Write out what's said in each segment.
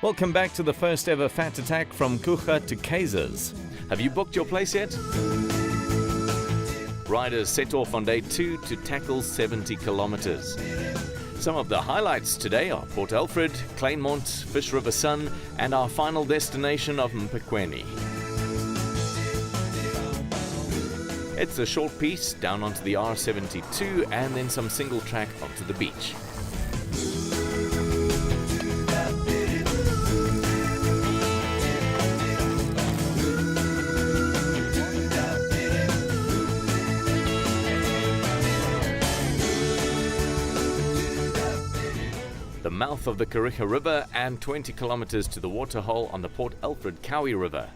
Welcome back to the first ever Fat Attack from Kucha to Kaysers. Have you booked your place yet? Riders set off on day 2 to tackle 70 kilometers. Some of the highlights today are Port Alfred, Kleinmond, Fish River Sun, and our final destination of Mpekweni. It's a short piece down onto the R72 and then some single track onto the beach. The mouth of the Kariga River and 20 kilometers to the waterhole on the Port Alfred Cowie River.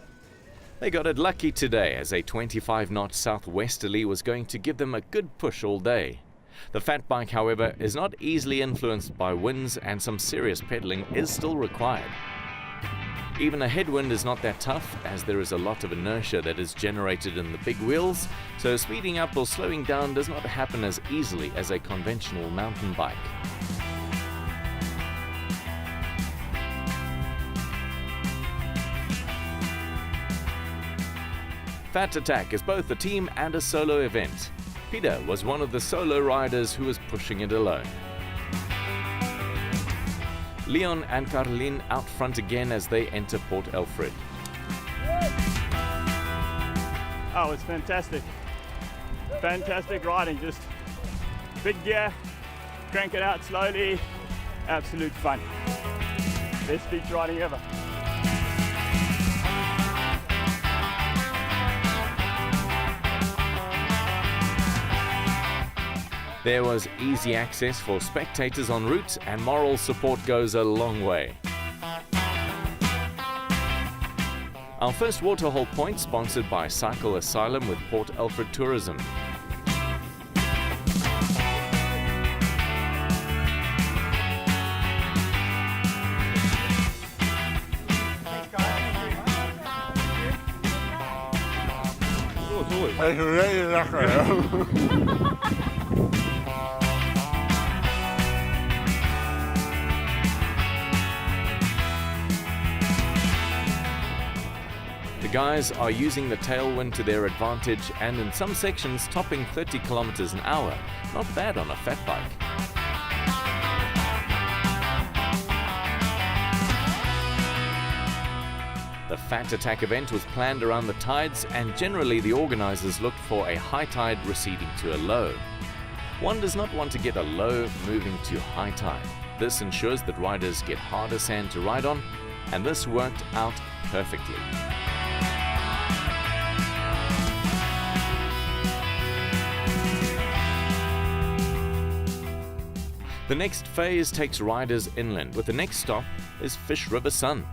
They got it lucky today as a 25-knot southwesterly was going to give them a good push all day. The fat bike, however, is not easily influenced by winds and some serious pedaling is still required. Even a headwind is not that tough as there is a lot of inertia that is generated in the big wheels, so speeding up or slowing down does not happen as easily as a conventional mountain bike. Fat Attack is both a team and a solo event. Peter was one of the solo riders who was pushing it alone. Leon and Caroline out front again as they enter Port Alfred. Oh, it's fantastic. Fantastic riding, just big gear, crank it out slowly, absolute fun. Best beach riding ever. There was easy access for spectators en route and moral support goes a long way. Our first waterhole point sponsored by Cycle Asylum with Port Alfred Tourism. It's really lekker. The guys are using the tailwind to their advantage and in some sections topping 30 kilometers an hour. Not bad on a fat bike. The Fat Attack event was planned around the tides and generally the organizers looked for a high tide receding to a low. One does not want to get a low moving to high tide. This ensures that riders get harder sand to ride on, and this worked out perfectly. The next phase takes riders inland, with the next stop is Fish River Sun.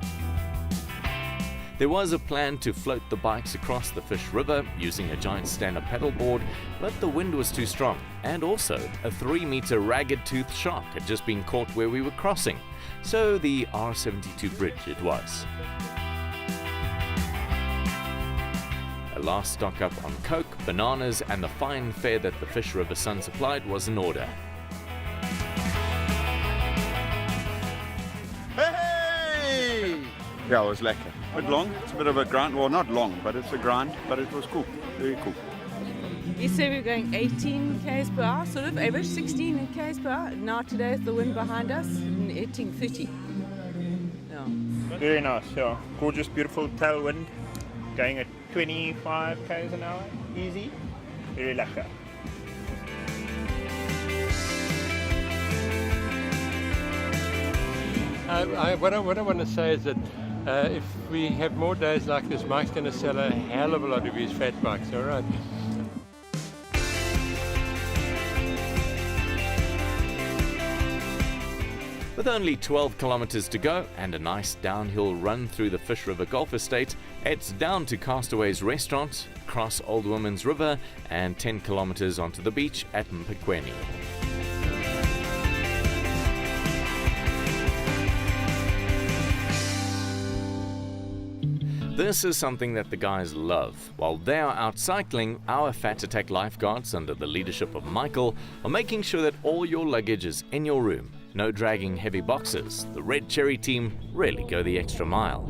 There was a plan to float the bikes across the Fish River using a giant stand-up paddleboard, but the wind was too strong, and also a 3-meter ragged tooth shark had just been caught where we were crossing, so the R72 bridge it was. A last stock up on Coke, bananas, and the fine fare that the Fish River Sun supplied was in order. Yeah, it was lekker. A bit long, it's a bit of a grind. Well, not long, but it's a grind, but it was cool. Very cool. You said we were going 18 k's per hour, sort of average 16 k's per hour. Now today with the wind behind us, hitting 30. Yeah. Very nice, yeah. Gorgeous, beautiful tailwind, going at 25 k's an hour, easy. Very lekker. What I want to say is that if we have more days like this, Mike's going to sell a hell of a lot of his fat bikes, all right? With only 12 kilometers to go and a nice downhill run through the Fish River Golf Estate, it's down to Castaways Restaurant, cross Old Women's River and 10 kilometers onto the beach at Mpekweni. This is something that the guys love. While they are out cycling, our Fat Attack lifeguards, under the leadership of Michael, are making sure that all your luggage is in your room No dragging heavy boxes. The Red Cherry team really go the extra mile.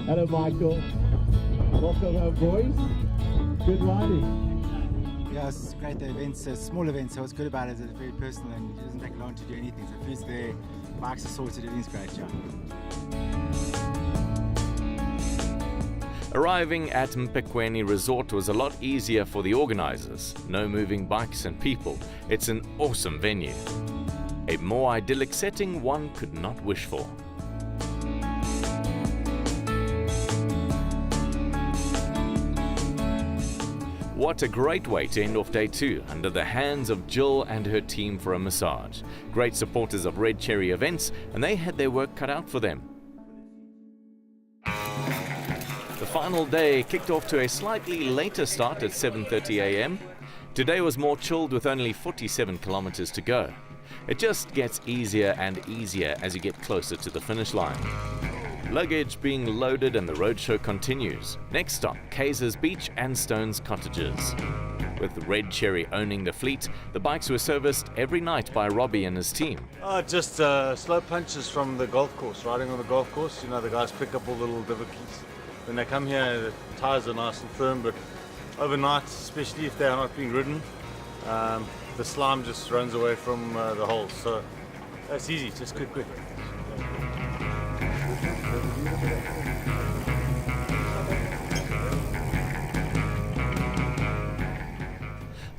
Hello, Michael. Welcome home, boys. Good riding. Yeah, it's great. The event's a small event, so what's good about it is it's very personal and it doesn't take long to do anything. So if it's there, bikes are sorted, everything's great, yeah. Arriving at Mpekweni Resort was a lot easier for the organizers. No moving bikes and people. It's an awesome venue. A more idyllic setting one could not wish for. What a great way to end off day 2 under the hands of Jill and her team for a massage. Great supporters of Red Cherry events, and they had their work cut out for them. The final day kicked off to a slightly later start at 7:30 a.m. Today was more chilled with only 47 kilometers to go. It just gets easier and easier as you get closer to the finish line. Luggage being loaded and the roadshow continues. Next stop, Kaysers Beach and Stones Cottages. With Red Cherry owning the fleet, the bikes were serviced every night by Robbie and his team. Just slow punches from the golf course, riding on the golf course. You know, the guys pick up all the little divots. When they come here, the tyres are nice and firm, but overnight, especially if they are not being ridden, the slime just runs away from the holes. So that's easy, just quick.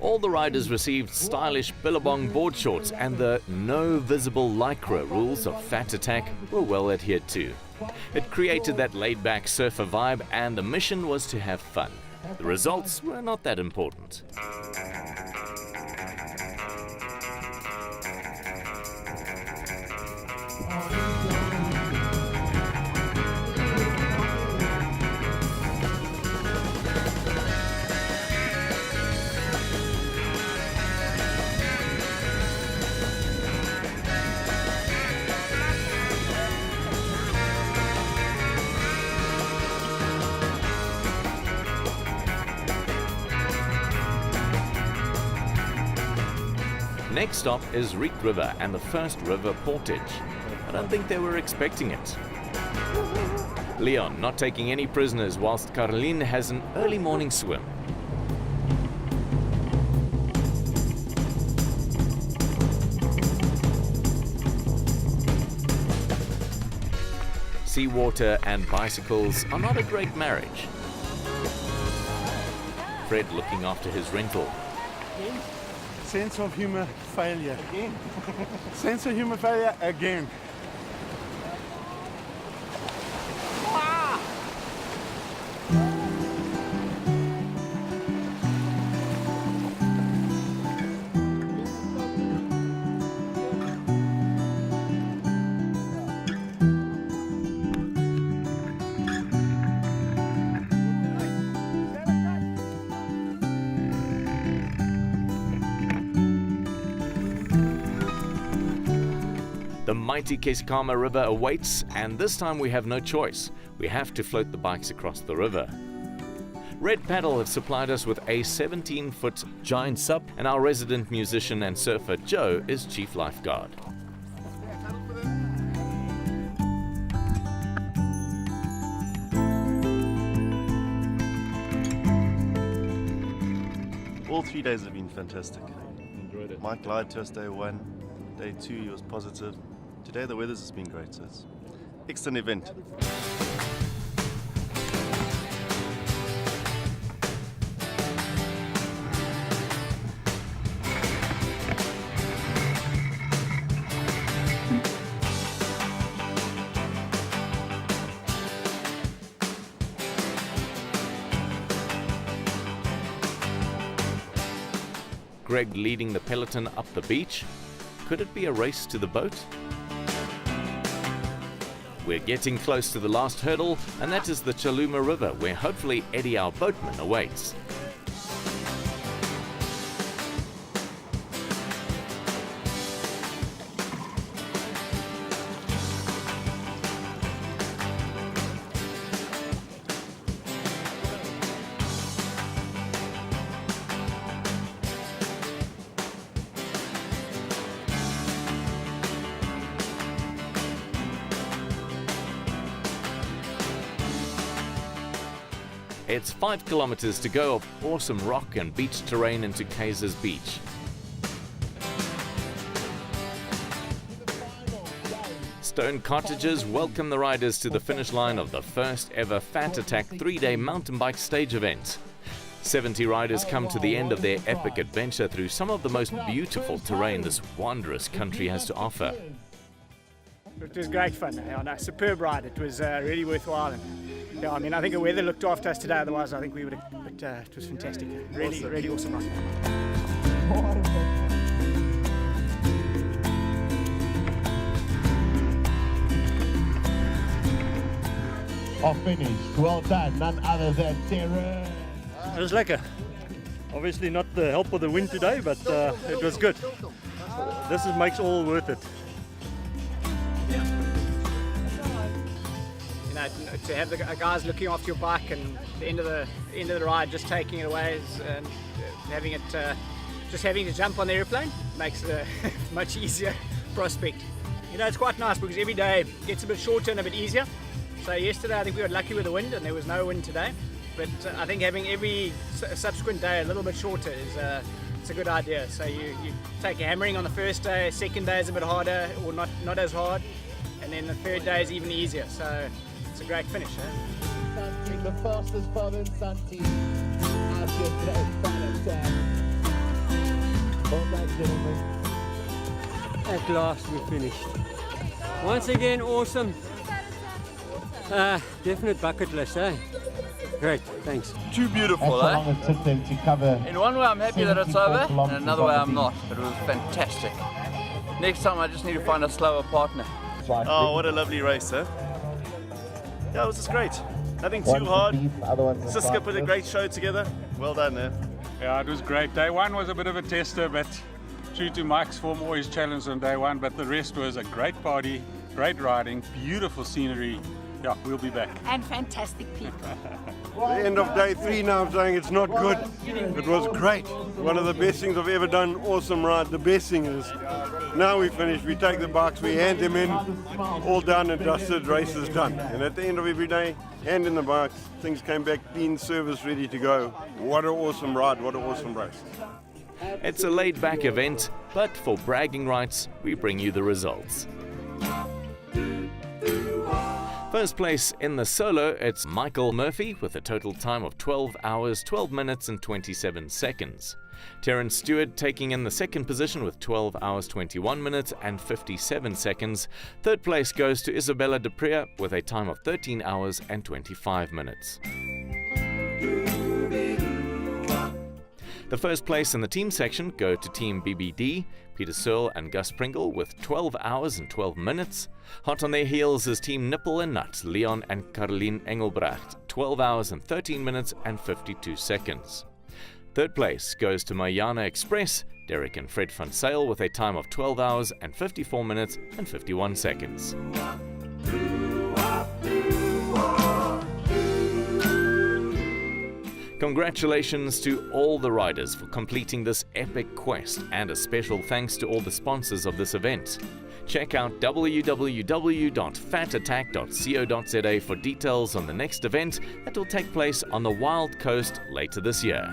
All the riders received stylish Billabong board shorts, and the no visible lycra rules of Fat Attack were well adhered to. It created that laid-back surfer vibe, and the mission was to have fun. The results were not that important. Next stop is Reek River and the First River Portage. I don't think they were expecting it. Leon not taking any prisoners whilst Caroline has an early morning swim. Seawater and bicycles are not a great marriage. Fred looking after his rental. Sense of humor failure. Again. Sense of humor failure again. The mighty Kesikama River awaits, and this time we have no choice. We have to float the bikes across the river. Red Paddle have supplied us with a 17-foot giant sup, and our resident musician and surfer Joe is chief lifeguard. All 3 days have been fantastic. Enjoyed it. Mike lied to us day 1. Day 2 he was positive. Today the weather's has been great, so it's excellent event. Greg leading the peloton up the beach. Could it be a race to the boat? We're getting close to the last hurdle, and that is the Chaluma River, where hopefully Eddie, our boatman, awaits. It's 5 kilometers to go of awesome rock and beach terrain into Kaysers Beach. Stone cottages welcome the riders to the finish line of the first ever Fat Attack 3-day mountain bike stage event. 70 riders come to the end of their epic adventure through some of the most beautiful terrain this wondrous country has to offer. It was great fun, a superb ride. It was really worthwhile. And, yeah, I mean, I think the weather looked after us today, otherwise I think we would have, but it was fantastic. Really, really awesome ride. Off finished. Well done. None other than Terra. It was lekker. Obviously not the help of the wind today, but it was good. This makes all worth it. You know, to have the guys looking after your bike and the end of the ride just taking it away and having it just having to jump on the airplane makes it a much easier prospect. You know, it's quite nice because every day gets a bit shorter and a bit easier. So yesterday I think we got lucky with the wind and there was no wind today, but I think having every subsequent day a little bit shorter is it's a good idea. So you take a hammering on the first day, second day is a bit harder or not as hard, and then the third day is even easier. So it's a great finish. Sun team, the fastest Southern Sun team. Out here today, Fat Attack. Well done, gentlemen. At last we finished. Once again, awesome. Definite bucket list, eh? Great, thanks. Too beautiful, eh? In one way I'm happy that it's over, and another way I'm not, but it was fantastic. Next time I just need to find a slower partner. Oh, what a lovely race, eh? Yeah, it was just great. Nothing too hard. Siska put a great show together. Well done, eh? Yeah, it was great. Day one was a bit of a tester, but true to Mike's form, always challenged on day one, but the rest was a great party, great riding, beautiful scenery. Yeah, we'll be back. And fantastic people. The end of day 3 now, I'm saying it's not good. It was great. One of the best things I've ever done. Awesome ride. The best thing is, now we finish, we take the bikes, we hand them in, all done and dusted, race is done. And at the end of every day, hand in the bikes, things came back clean, service ready to go. What an awesome ride, what an awesome race. It's a laid-back event, but for bragging rights, we bring you the results. First place in the solo, it's Michael Murphy with a total time of 12 hours, 12 minutes and 27 seconds. Terence Stewart taking in the second position with 12 hours, 21 minutes and 57 seconds. Third place goes to Isabella de Prea with a time of 13 hours and 25 minutes. The first place in the team section go to Team BBD, Peter Searle and Gus Pringle with 12 hours and 12 minutes. Hot on their heels is Team Nipple and Nut, Leon and Caroline Engelbracht, 12 hours and 13 minutes and 52 seconds. Third place goes to Mayana Express, Derek and Fred van Sale with a time of 12 hours and 54 minutes and 51 seconds. Congratulations to all the riders for completing this epic quest, and a special thanks to all the sponsors of this event. Check out www.fatattack.co.za for details on the next event that will take place on the Wild Coast later this year.